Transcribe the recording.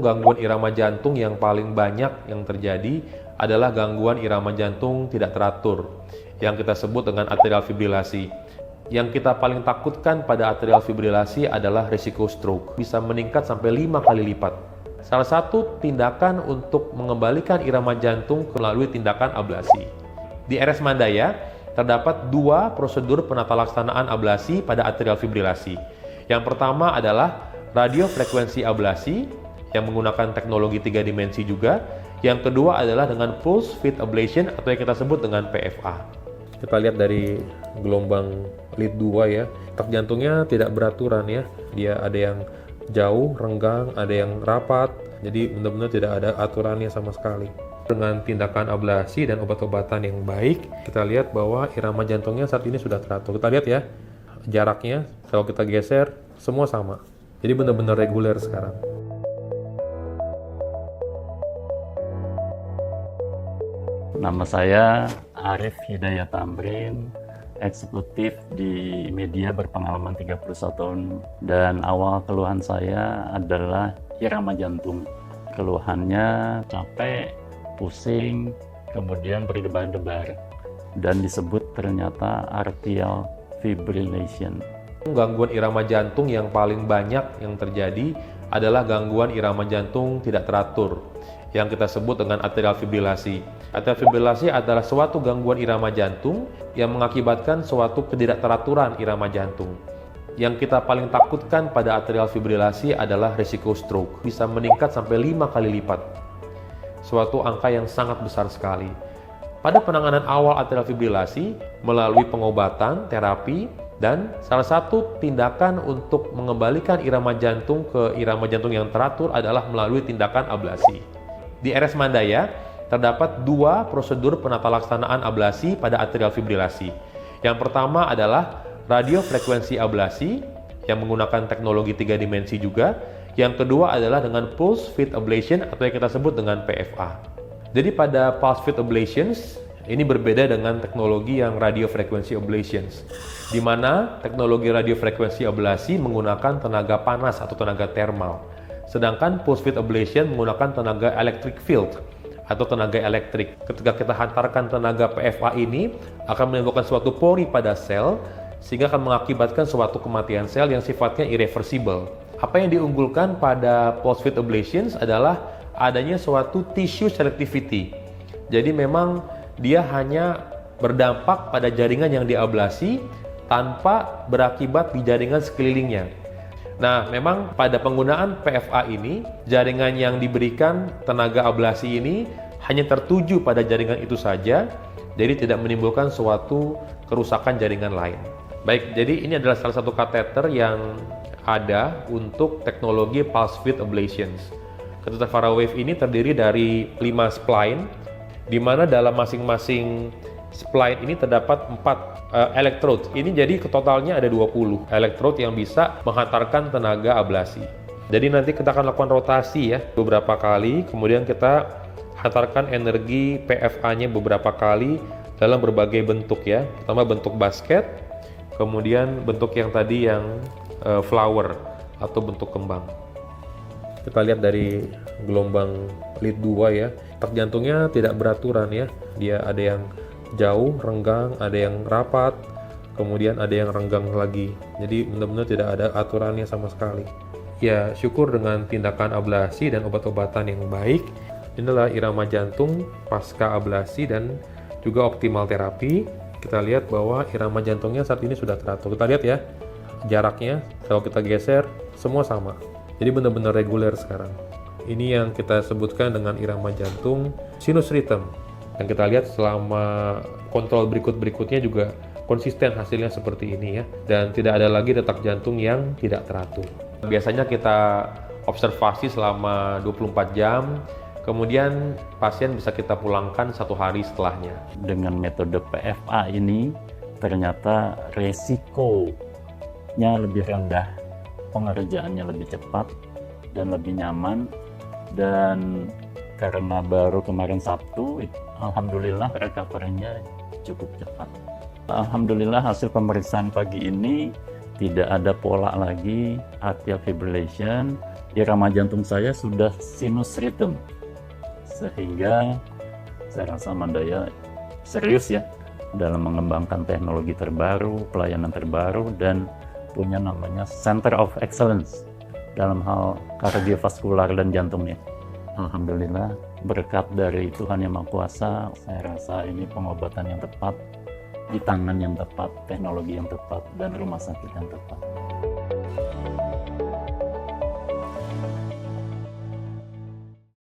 Gangguan irama jantung yang paling banyak yang terjadi adalah gangguan irama jantung tidak teratur, yang kita sebut dengan atrial fibrilasi. Yang kita paling takutkan pada atrial fibrilasi adalah risiko stroke, bisa meningkat sampai 5 kali lipat. Salah satu tindakan untuk mengembalikan irama jantung melalui tindakan ablasi. Di RS Mandaya, terdapat 2 prosedur penatalaksanaan ablasi pada atrial fibrilasi. Yang pertama adalah radiofrekuensi ablasi, yang menggunakan teknologi 3 dimensi juga. Yang kedua adalah dengan pulse field ablation atau yang kita sebut dengan PFA. Kita lihat dari gelombang lead 2 ya, detak jantungnya tidak beraturan ya. Dia ada yang jauh, renggang, ada yang rapat, jadi benar-benar tidak ada aturannya sama sekali. Dengan tindakan ablasi dan obat-obatan yang baik, kita lihat bahwa irama jantungnya saat ini sudah teratur. Kita lihat ya, jaraknya kalau kita geser semua sama. Jadi benar-benar reguler sekarang. Nama saya Arif Hidayat Tamrin, eksekutif di media berpengalaman 31 tahun. Dan awal keluhan saya adalah irama jantung. Keluhannya capek, pusing, kemudian berdebar-debar. Dan disebut ternyata atrial fibrillation. Gangguan irama jantung yang paling banyak yang terjadi adalah gangguan irama jantung tidak teratur, yang kita sebut dengan atrial fibrilasi. Atrial fibrilasi adalah suatu gangguan irama jantung yang mengakibatkan suatu ketidakteraturan irama jantung. Yang kita paling takutkan pada atrial fibrilasi adalah risiko stroke, bisa meningkat sampai 5 kali lipat. Suatu angka yang sangat besar sekali. Pada penanganan awal atrial fibrilasi melalui pengobatan, terapi, dan salah satu tindakan untuk mengembalikan irama jantung ke irama jantung yang teratur adalah melalui tindakan ablasi. Di RS Mandaya, terdapat 2 prosedur penatalaksanaan ablasi pada atrial fibrilasi. Yang pertama adalah radiofrekuensi ablasi, yang menggunakan teknologi 3 dimensi juga. Yang kedua adalah dengan pulse field ablation atau yang kita sebut dengan PFA. Jadi pada pulse field ablations, ini berbeda dengan teknologi yang radiofrekuensi ablations, di mana teknologi radiofrekuensi ablasi menggunakan tenaga panas atau tenaga thermal. Sedangkan pulse field ablation menggunakan tenaga electric field atau tenaga elektrik. Ketika kita hantarkan tenaga PFA ini akan menimbulkan suatu pori pada sel sehingga akan mengakibatkan suatu kematian sel yang sifatnya irreversible. Apa yang diunggulkan pada pulse field ablations adalah adanya suatu tissue selectivity. Jadi memang dia hanya berdampak pada jaringan yang diablasi tanpa berakibat di jaringan sekelilingnya. Nah, memang pada penggunaan PFA ini, jaringan yang diberikan tenaga ablasi ini hanya tertuju pada jaringan itu saja, jadi tidak menimbulkan suatu kerusakan jaringan lain. Baik, jadi ini adalah salah satu kateter yang ada untuk teknologi pulse field ablations. Kateter Farawave ini terdiri dari 5 spline, di mana dalam masing-masing spline ini terdapat 4 electrode. Ini jadi totalnya ada 20 electrode yang bisa menghantarkan tenaga ablasi. Jadi nanti kita akan lakukan rotasi ya beberapa kali, kemudian kita hantarkan energi PFA-nya beberapa kali dalam berbagai bentuk ya. Pertama bentuk basket, kemudian bentuk yang tadi yang flower atau bentuk kembang. Kita lihat dari gelombang lead 2 ya, detak jantungnya tidak beraturan ya. Dia ada yang jauh, renggang, ada yang rapat, kemudian ada yang renggang lagi. Jadi benar-benar tidak ada aturannya sama sekali. Ya, syukur dengan tindakan ablasi dan obat-obatan yang baik. Inilah irama jantung pasca ablasi dan juga optimal terapi. Kita lihat bahwa irama jantungnya saat ini sudah teratur. Kita lihat ya, jaraknya kalau kita geser semua sama. Jadi benar-benar reguler sekarang. Ini yang kita sebutkan dengan irama jantung sinus rhythm. Yang kita lihat selama kontrol berikut-berikutnya juga konsisten hasilnya seperti ini ya. Dan tidak ada lagi detak jantung yang tidak teratur. Biasanya kita observasi selama 24 jam, kemudian pasien bisa kita pulangkan 1 hari setelahnya. Dengan metode PFA ini ternyata resikonya lebih rendah, pengerjaannya lebih cepat dan lebih nyaman, dan karena baru kemarin Sabtu, alhamdulillah recovery-nya cukup cepat. Alhamdulillah hasil pemeriksaan pagi ini tidak ada pola lagi atrial fibrillation, irama jantung saya sudah sinus rhythm, sehingga saya rasa Mandaya serius ya dalam mengembangkan teknologi terbaru, pelayanan terbaru, dan punya namanya Center of Excellence dalam hal kardiovaskular dan jantungnya. Alhamdulillah, berkat dari Tuhan Yang Maha Kuasa, saya rasa ini pengobatan yang tepat, di tangan yang tepat, teknologi yang tepat, dan rumah sakit yang tepat.